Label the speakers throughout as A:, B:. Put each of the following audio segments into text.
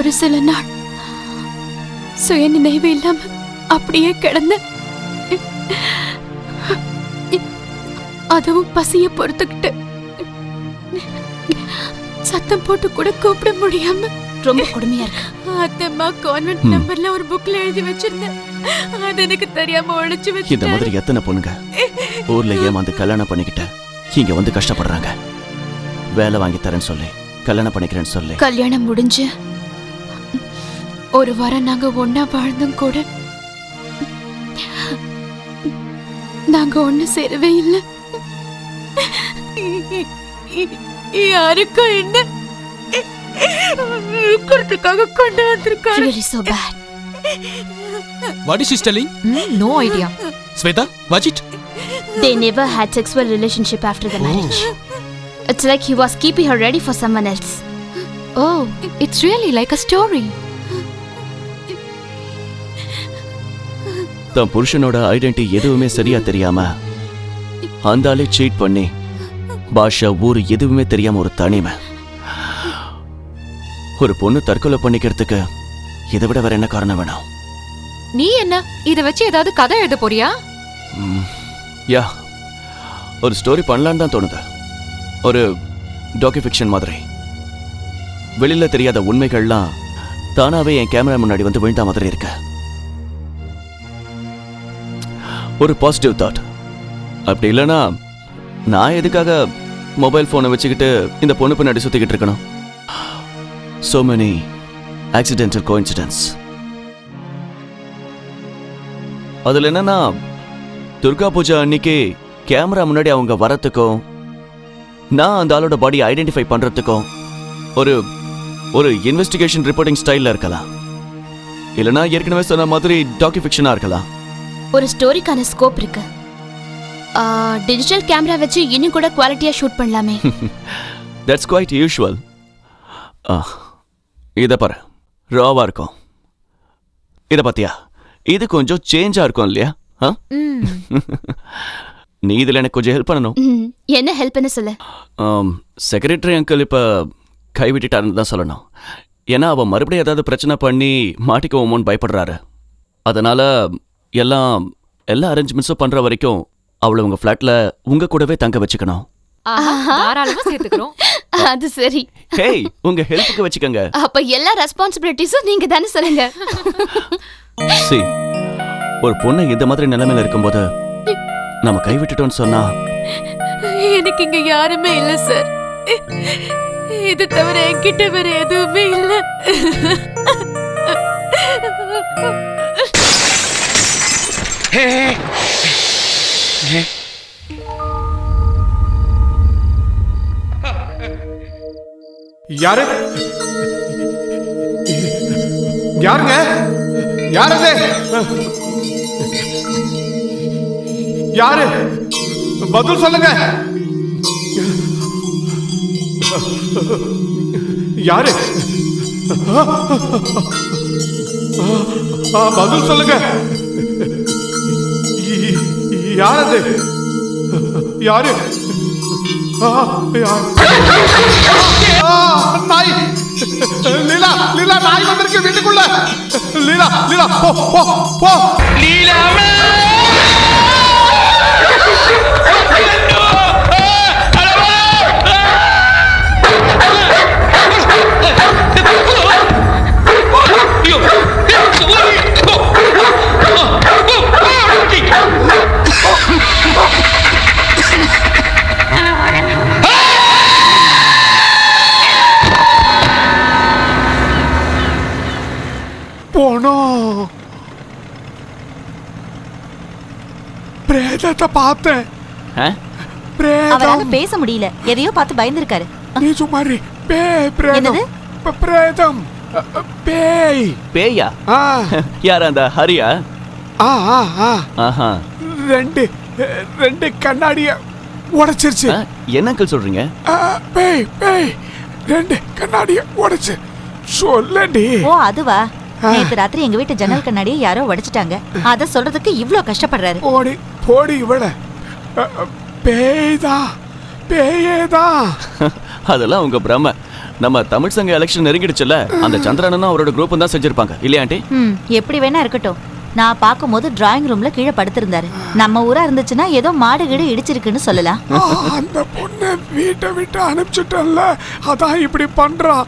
A: ஒரு சில நாள் சுய நினைவு இல்லாம அப்படியே கிடந்த, அதுவும் பசிய பொறுத்துக்கிட்டு சத்தம் போட்டு கூட கூப்பிட முடியாம
B: ரொம்ப கொடுமையா இருக்கு.
A: அத்தம்மா கான்வென்ட் நம்பர்ல ஒரு புக்ல எழுதி வச்சிருந்தேன். அது எனக்கு தெரியாம ஒளிச்சு வச்சிட்டேன்.
C: இந்த மாதிரி எத்தனை பொண்ணுங்க ஊர்ல ஏமாந்து கல்யாணம் பண்ணிக்கிட்ட இங்க வந்து கஷ்டப்படுறாங்க. வேலை வாங்கி தரேன்னு சொல்லி கல்யாணம் பண்ணிக்கிறேன்னு சொல்லி
A: கல்யாணம் முடிஞ்சு ஒரு வாரம் நாங்க ஒன்னா வாழ்ந்தும் கூட நாங்க ஒண்ணு சேரவே இல்லை. யாருக்கும் என்ன கொண்டு வந்திருக்காங்க.
B: Really so bad.
D: What is she telling?
B: No idea.
D: Sweta, watch it.
B: They never had sexual relationship after the marriage. It's like he was keeping her ready for someone else.
A: Oh, it's really like a story.
C: தன் புருஷனோட identity எதுவுமே சரியா தெரியாம அந்த ஆளே seat பண்ணி பாஷா ஊரு எதுவுமே தெரியாம ஒரு தனிமை. ஒரு பொண்ணு தற்கொலை பண்ணிக்கிறதுக்கு இதை விட வேற என்ன காரணம் வேணும்?
A: நீ என்ன இத வச்சு ஏதாவது கதை எழுத போறியா?
C: யா, ஒரு ஸ்டோரி பண்ணலான்னு தான் தோணுது. ஒரு டாக்குஃபிக்ஷன் மாதிரி. வெளியில தெரியாத உண்மைகள்லாம் தானாவே என் கேமரா முன்னாடி வந்து விழுந்த மாதிரி இருக்கு. ஒரு பாசிட்டிவ் தாட். அப்படி இல்லைன்னா நான் எதுக்காக மொபைல் போனை வச்சுக்கிட்டு இந்த பொண்ணு பின்னாடி சுத்திக்கிட்டு இருக்கணும்? So many accidental coincidence. அதுல என்னன்னா துர்கா பூஜா அன்னைக்கு கேமரா முன்னாடி அவங்க வரத்துக்கும் நான் அந்த ஆளோட பாடி ஐடென்டிஃபை பண்றதுக்கும் ஒரு ஒரு இன்வெஸ்டிகேஷன் ரிப்போர்ட்டிங் ஸ்டைல்ல இருக்கலாம். இல்லைன்னா ஏற்கனவே சொன்ன மாதிரி டாக்குஃபிக்ஷனா இருக்கலாம்.
B: ஒரு ஸ்டோரிக்கான ஸ்கோப் இருக்கு. டிஜிட்டல் கேமரா வச்சு இன்னும் கூட குவாலிட்டியா ஷூட் பண்ணலாமே.
C: That's quite usual. இத பாரு, ராவா இருக்கும். இத பாத்தியா, இது கொஞ்சம் சேஞ்சா இருக்கும் இல்லையா? நீ இதுல எனக்கு கொஞ்சம் ஹெல்ப் பண்ணணும்.
B: என்ன ஹெல்ப் பண்ண சொல்ல?
C: செக்ரட்டரி அங்கிள் இப்ப கைவிட்டுட்டாருன்னு தான் சொல்லணும். ஏன்னா அவ மறுபடியும் ஏதாவது பிரச்சனை பண்ணி மாட்டிக்குவோமோன்னு பயப்படுறாரு. அதனால எல்லா அரேஞ்ச்மெண்ட்ஸும் பண்ற வரைக்கும் அவளை உங்க ஃபிளாட்ல உங்க கூடவே தங்க வச்சுக்கணும்.
A: தாராளமா சேர்த்துக்கிறோம்.
B: அது சரி.
C: ஹேய், உங்க ஹெல்ப்புக்கு வச்சுக்கங்க.
B: அப்ப எல்லா ரெஸ்பான்சிபிலிட்டிஸும் நீங்க தானே சொல்லுங்க.
C: See, ஒரு பொண்ணு இந்த மாதிரி நிலைமையில இருக்கும்போது நம்ம கைவிட்டுட்டோம்னு சொன்னா
A: எனக்கு இங்க யாருமே இல்ல சார். இது தவிர என்கிட்ட வேற எதுவுமே இல்ல.
E: யாரு யாருங்க? யாரு யாரு? பதில் சொல்லுங்க. யாரு? பதில் சொல்லுங்க. யாரது? யாரு? நாய்! லீலா, லீலா, நாய் வந்திருக்கு வீட்டுக்குள்ள. லீலா, லீலா, போ போ போ. லீலா போனோம். பிரேதத்தை பார்த்தேன்.
F: அவரால பேச முடியல. எதையோ பார்த்து பயந்துருக்காரு.
E: நீ சும்மாரி. பிரேதம், பிரேதம், பேய்.
C: பேயா? யார் அந்த ஹரியா?
E: ரெண்டு கண்ணாடிய உடைச்சிருச்சு.
C: என்ன அங்கிள் சொல்றீங்க?
E: பேய் பேய் ரெண்டு கண்ணாடிய உடைச்சு. சொல்லடி.
F: ஓ அதுவா? நேத்து ராத்திரி எங்க வீட்டு ஜன்னல் கண்ணாடியை யாரோ உடைச்சிட்டாங்க. அத சொல்றதுக்கு இவ்ளோ கஷ்டப்படுறாரு.
E: போடி போடி இவள. பேய்தா, பேயேதா.
C: அதெல்லாம் உங்க பிரம. நம்ம தமிழ் சங்க எலெக்ஷன் நெருங்கிடுச்சுல, அந்த சந்திரனும் அவரோட குரூப்பும் தான் செஞ்சிருப்பாங்க இல்லையா ஆண்டி?
F: எப்படி வேணா இருக்கட்டும். நான் பார்க்கும்போது டிராயிங் ரூம்ல கீழே படுத்திருந்தாரு. நம்ம ஊரா இருந்துச்சுன்னா ஏதோ மாடு கீடு இடிச்சிருக்குன்னு சொல்லலாம்.
E: அந்த பொண்ணை வீட்டை விட்டு அனுப்பிச்சுட்டல்ல, அதான் இப்படி பண்றான்.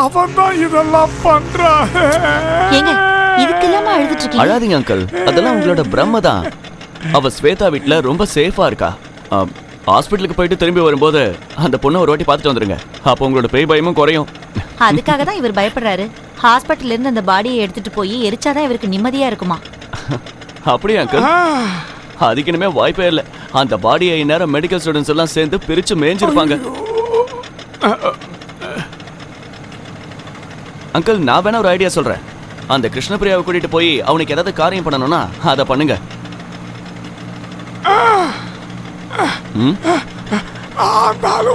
E: அவன்தான் இதெல்லாம் பண்றான்.
F: ஏங்க இதுக்கு இல்லாம அழுதுட்டு இருக்கீங்க?
C: அழாதீங்க அங்கிள், அதெல்லாம் உங்களோட பிரம்ம தான். அவ ஸ்வேதா வீட்டுல ரொம்ப சேஃபா இருக்கா. ஹாஸ்பிட்டலுக்கு போயிட்டு திரும்பி வரும்போது அந்த பொண்ணை ஒரு வாட்டி பார்த்துட்டு வந்துருங்க. அப்போ உங்களோட பேய் பயமும் குறையும்.
F: அதுக்காக தான் இவர் பயப்படுறாரு. ஹாஸ்பிட்டல்ல இருந்து அந்த பாடியை எடுத்துட்டு போய் எரிச்சாதான் இவருக்கு நிம்மதியா இருக்குமா?
C: அப்படியா அங்கிள்? அதுக்கு இனிமே வாய்ப்பே இல்லை. அந்த பாடியை இந்நேரம் மெடிக்கல் ஸ்டூடெண்ட்ஸ் எல்லாம் சேர்ந்து பிரிச்சு மேய்ஞ்சிருப்பாங்க. அங்கிள், நான் வேணா ஒரு ஐடியா சொல்றேன். அந்த கிருஷ்ணபிரியாவை கூட்டிட்டு போய் அவனுக்கு ஏதாவது காரியம் பண்ணணும்னா அதை பண்ணுங்க.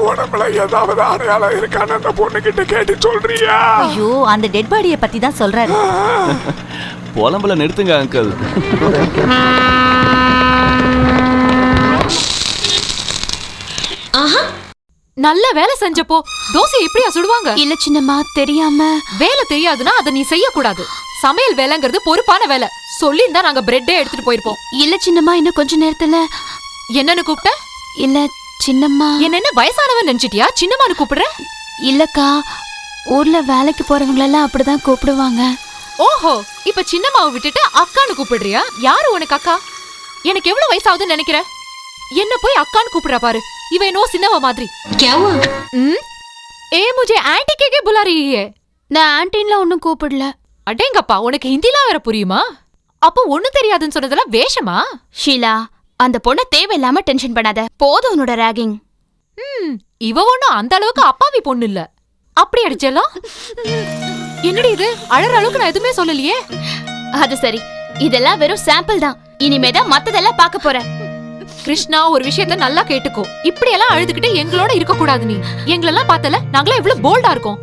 E: உடம்புல ஏதாவது அடையாளம் இருக்கான்னு அந்த பொண்ணு கிட்ட கேட்டு சொல்றியா?
F: ஐயோ, அந்த டெட் பாடியை பத்தி தான் சொல்றாரு.
C: புலம்புல நிறுத்துங்க அங்கிள்.
A: நல்ல வேலை செஞ்சப்போ தோசை எப்படியா சுடுவாங்க?
B: இல்ல சின்னம்மா, தெரியாம.
A: வேலை தெரியாதுன்னா அதை நீ செய்யக்கூடாது. சமையல் வேலைங்கிறது பொறுப்பான வேலை. சொல்லியிருந்தா நாங்க பிரெட்டே எடுத்துட்டு போயிருப்போம்.
B: இல்ல சின்னம்மா, இன்னும் கொஞ்ச நேரத்துல.
A: என்னன்னு கூப்பிட்ட?
B: இல்ல சின்னம்மா.
A: என்ன வயசானவன் நினைச்சிட்டியா? சின்னம்மான்னு கூப்பிடுற?
B: இல்லக்கா, ஊர்ல வேலைக்கு போறவங்களெல்லாம் அப்படிதான் கூப்பிடுவாங்க.
A: ஓஹோ, இப்ப சின்னம்மாவை விட்டுட்டு அக்கான்னு கூப்பிடுறியா? யாரு உனக்கு அக்கா? எனக்கு எவ்வளவு வயசாகுதுன்னு நினைக்கிற? என்ன போய் அக்கான்னு கூப்பிடுறா பாரு. இவ என்னோ சின்னவ மாதிரி. ஏ முझे ஆன்ட்டி கேக்கே புலா ரही है.
B: நான் ஆன்ட்டின்ல ஒன்னும் கூப்பிடல.
A: அடேங்கப்பா, உனக்கு ஹிந்திலாம் வேற புரியுமா? அப்போ ஒண்ணும் தெரியாதுன்னு சொன்னதெல்லாம் வேஷமா?
B: ஷீலா, அந்த பொண்ண தேவையில்லாம டென்ஷன் பண்ணாத. போதும் உன்னோட ராகிங்.
A: இவ ஒண்ணும் அந்த அளவுக்கு அப்பாவி பொண்ணு இல்ல. அப்படி அடிச்சலாம். என்னடி இது? அழற அளவுக்கு நான் எதுவுமே சொல்லலையே.
B: அது சரி, இதெல்லாம் வெறும் சாம்பிள் தான். இனிமேதான் மத்ததெல்லாம் பார்க்க போறேன்.
A: கிருஷ்ணா, ஒரு விஷயத்த நல்லா கேட்டுக்கோ. இப்படி எல்லாம் அழுதுகிட்டு எங்களோட இருக்க கூடாது. நீ எங்களெல்லாம் பார்த்தல, நாங்களா எவ்வளவு போல்டா இருக்கோம்.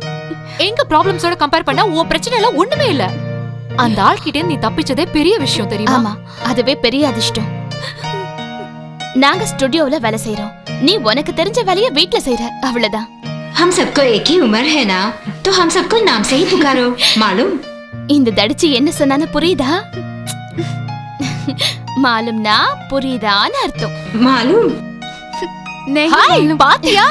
A: எங்க ப்ராப்ளம்ஸோட கம்பேர் பண்ணா உன் பிரச்சனை எல்லாம் ஒண்ணுமே இல்ல. அந்த ஆள்கிட்ட நீ தப்பிச்சதே பெரிய விஷயம் தெரியுமா?
B: ஆமா, அதுவே பெரிய அதிர்ஷ்டம். நாங்க ஸ்டுடியோல வேலை செய்யறோம். நீ உனக்கு தெரிஞ்ச வேலைய வீட்ல செய்யற, அவ்வளவுதான்.
G: हम सबको एक ही उम्र है ना, तो हम सबको नाम से ही पुकारो, मालूम?
B: இந்த தடிச்சு என்ன சொன்னான்னு புரியுதா? மாலும்னா புரியுதான்னு அர்த்தம்.
G: मालूम?
A: ஹாய், பாத்தியா?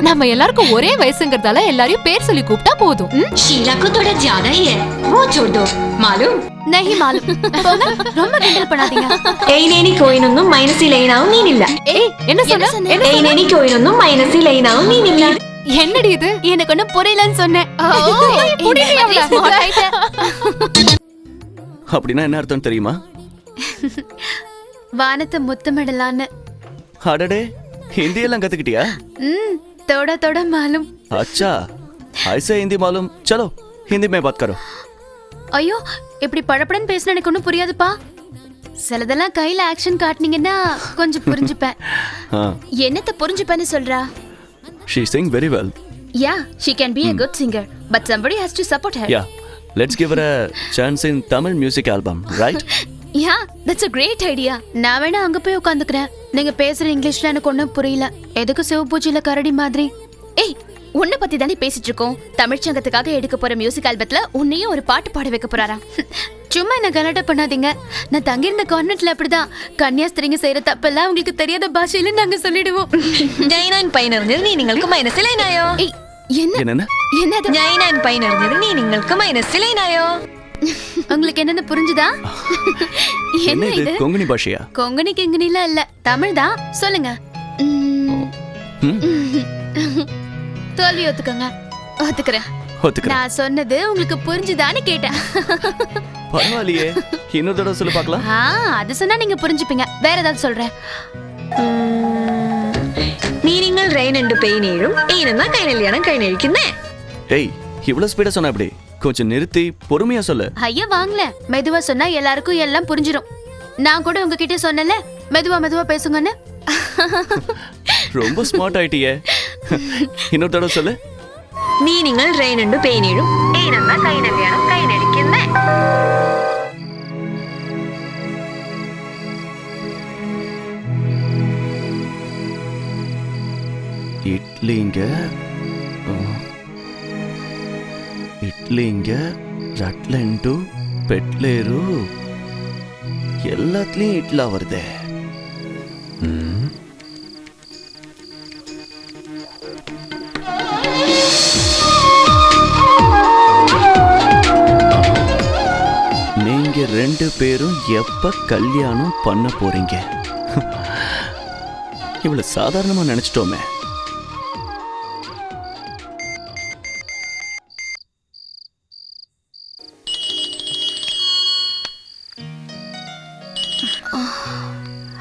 A: நம்ம எல்லாருக்கும் ஒரே வயசுங்கிறதால எல்லாரையும் பேர் சொல்லி கூப்பிட்டா போதும்.
G: शीला को थोड़ा ज्यादा ही है, वो छोड़ दो, मालूम?
B: नहीं मालूम. போங்க, ரொம்ப கிண்டல் பண்ணாதீங்க.
G: എയ്നേനി കോയിനൊന്നും മൈനസിൽ എയ്നാവും നീനില്ല.
A: ஏய், என்ன சொன்ன?
G: എയ്നേനി കോയിനൊന്നും മൈനസിൽ എയ്നാവും നീനില്ല.
A: என்னடி இது?
B: எனக்கு ஒன்னும் புரியலன்னு சொன்னேன்.
C: அப்படின்னா என்ன அர்த்தம் தெரியுமா?
B: வானத்தை முத்தமிடலான்னு.
C: அடடே, हिंदी எல்லாம் கத்துக்கிட்டியா?
B: थोड़ा थोड़ा मालूम.
C: अच्छा, ऐसे हिंदी मालूम. चलो हिंदी में बात करो.
B: ஐயோ, இப்படி படபடன்னு பேசினா எனக்கு ஒன்றும் புரியாதுப்பா. சிலதெல்லாம் கையில ஆக்ஷன் காட்டினீங்கன்னா கொஞ்சம் புரிஞ்சுப்பேன். என்னத்த புரிஞ்சுப்பேன்னு சொல்றா?
C: She sing very well.
B: Yeah, she can be a good singer, but somebody has to support her.
C: Yeah, let's give her a chance in Tamil music album, right?
B: Yeah, that's a great idea. நான் வேணா அங்க போய் உட்காந்துக்கிறேன். நீங்க பேசுற இங்கிலீஷ்ல எனக்கு ஒன்றும் புரியல. எதுக்கு சிவபூஜையில கரடி மாதிரி? ஏய், உன்னை பத்தி தானே பேசிட்டு இருக்கோம். தமிழ்ச்சங்கத்துக்காக எடுக்க போற மியூசிக் ஆல்பத்துல உன்னையும் ஒரு பாட்டு பாட வைக்க போறாராம். சும்மா என்ன கலாட்டா பண்ணாதீங்க. நான் தங்கியிருந்த கான்வென்ட்ல அப்படிதான். கன்னியாஸ்திரிங்க செய்யற தப்பெல்லாம் உங்களுக்கு தெரியாத பாஷையில நாங்க சொல்லிடுவோம்.
G: ഞാൻ പൈനറിഞ്ഞത് നീ നിങ്ങൾക്ക് മനസ്സിലായോ?
B: ஏய், என்னது?
G: ഞാൻ പൈനറിഞ്ഞത് നീ നിങ്ങൾക്ക് മനസ്സിലായോ?
B: உங்களுக்கு என்னன்னு புரிஞ்சுதா?
C: என்ன இது? கொங்கணி பாஷையா?
B: கொங்கணி கிங்கனில இல்ல, தமிழ் தான். சொல்லுங்க. தோல்வி ஒத்துக்கங்க. ஒத்துக்கிறேன். நான் சொன்னது உங்களுக்கு புரிஞ்சுதான்னு கேட்டேன்.
C: பரவாயில்லையே, இன்னொரு தடவை சொல்லி பார்க்கலாம்.
B: அது சொன்னா நீங்க புரிஞ்சுப்பீங்க. வேற ஏதாவது சொல்றேன்.
G: നീ നിങ്ങൾ റെയിൻ ഉണ്ട് പെയിൻ ഏഴും ഏനെന്നാ കൈനല്യാണം കൈനഴിക്കുന്നേ.
C: ஏய், இவ்வளவு ஸ்பீடா சொன்னா எப்படி? கொஞ்சம் நிறுத்தி பொறுமையா சொல்லு.
B: ஐயா வாங்கல, மெதுவா சொன்னா எல்லாருக்கும் எல்லாம் புரிஞ்சிடும். நான் கூட உங்ககிட்ட சொன்னல, மெதுவா மெதுவா பேசுங்கன்னு.
C: ரொம்ப ஸ்மார்ட் ஆயிட்டியே. இன்னொரு தடவை சொல்லு.
G: നീ നിങ്ങൾ റെയിൻ ഉണ്ട് പെയിൻ ഏഴും ഏനെന്നാ കൈനല്യാണം കൈനഴിക്കുന്നേ.
C: இட்லிங்க ரட்லெண்டு பெட்லேரு எல்லாத்துலயும் இட்லா வருதே. நீங்க 2 பேரும் எப்ப கல்யாணம் பண்ண போறீங்க? இவ்வளவு சாதாரணமா நினைச்சிட்டோமே.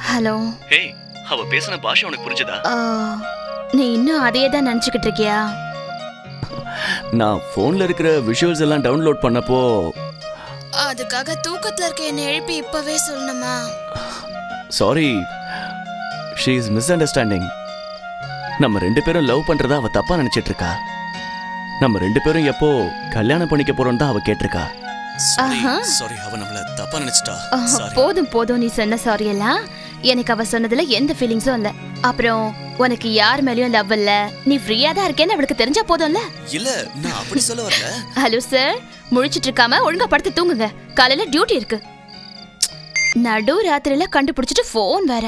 B: ஹலோ.
C: ஹேய், அவ பேசின பாஷை உனக்கு புரிஞ்சதா?
B: நீ இன்னும் அதையே தான் நினைச்சுக்கிட்டு இருக்கியா?
C: நான் போன்ல இருக்கிற விஷுவல்ஸ் எல்லாம் டவுன்லோட் பண்ணப்போ
B: அதுக்காக தூக்கத்துல இருக்க என்ன எழுப்பி இப்பவே சொல்லணுமா?
C: Sorry, she is miss understanding. நம்ம 2 பேரும் லவ் பண்றதா அவ தப்பா நினைச்சிட்டு இருக்கா. நம்ம 2 பேரும் எப்போ கல்யாணம் பண்ணிக்க போறோம் தான் அவ கேட்டிருக்கா.
D: சாரி, அவ நம்மள தப்பா நினைச்சிட்டா.
B: போதும் போதும், நீ சொன்ன சாரி எல்லாம் எனக்கு அவ சொன்னதுல எந்த ஃபீலிங்ஸும் இல்ல. அப்புறம் உனக்கு யார் மேலயும் லவ் இல்ல, நீ ஃப்ரீயா தான் இருக்கேன்னு அவளுக்கு தெரிஞ்சா போதும்ல.
D: இல்ல, நான் அப்படி சொல்ல வரல.
B: ஹலோ சார், முழிச்சிட்டு இருக்காம ஒழுங்கா படுத்து தூங்குங்க. காலையில டியூட்டி இருக்கு. நடு ராத்திரில கண்டுபிடிச்சிட்டு போன் வேற.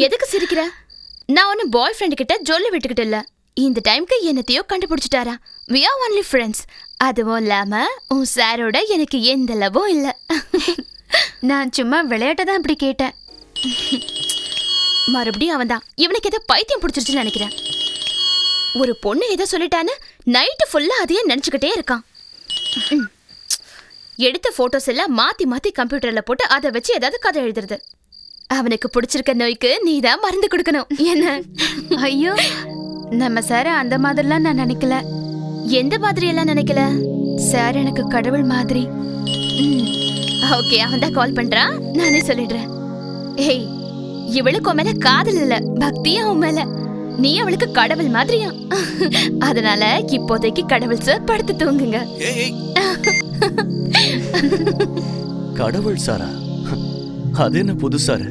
B: எதுக்கு சிரிக்கிற? நான் ஒன்னும் பாய் ஃப்ரெண்ட் கிட்ட ஜொல்லு விட்டுக்கிட்டு இல்ல. இந்த டைம்க்கு என்னத்தையோ கண்டுபிடிச்சிட்டாரா. we are only friends. அதுவும் இல்லாம உன் சாரோட எனக்கு எந்த லவ்வும் இல்ல. நான் சும்மா விளையாட்ட தான் இப்படி கேட்டேன். மறுபடியும் அவன் தான். இவனுக்கு ஏதோ பைத்தியம் பிடிச்சிருச்சுன்னு நினைக்கிறேன். ஒரு பொண்ணு ஏதோ சொல்லிட்டான்னு நைட்டு ஃபுல்லா அதையே நினைச்சுக்கிட்டே இருக்கான். எடுத்த போட்டோஸ் எல்லாம் மாத்தி மாத்தி கம்ப்யூட்டர்ல போட்டு அதை வச்சு ஏதாவது கதை எழுதுறது. அவனுக்கு பிடிச்சிருக்க நோய்க்கு நீ தான் மருந்து கொடுக்கணும். என்ன? ஐயோ, நம்ம சார் அந்த மாதிரிலாம் நான் நினைக்கல. எந்த மாதிரி எல்லாம் நினைக்கல? சார் எனக்கு கடவுள் மாதிரி. ஓகே, அவன் தான் கால் பண்றான், நானே சொல்லிடுறேன். ஏய், இவளுக்கு உன் மேல காதல் இல்ல, பக்தியா உன் மேல. நீ அவளுக்கு கடவுள் மாதிரியா. அதனால இப்போதைக்கு கடவுள் சார் படுத்து தூங்குங்க.
C: கடவுள் சாரா? அது என்ன புதுசாரு?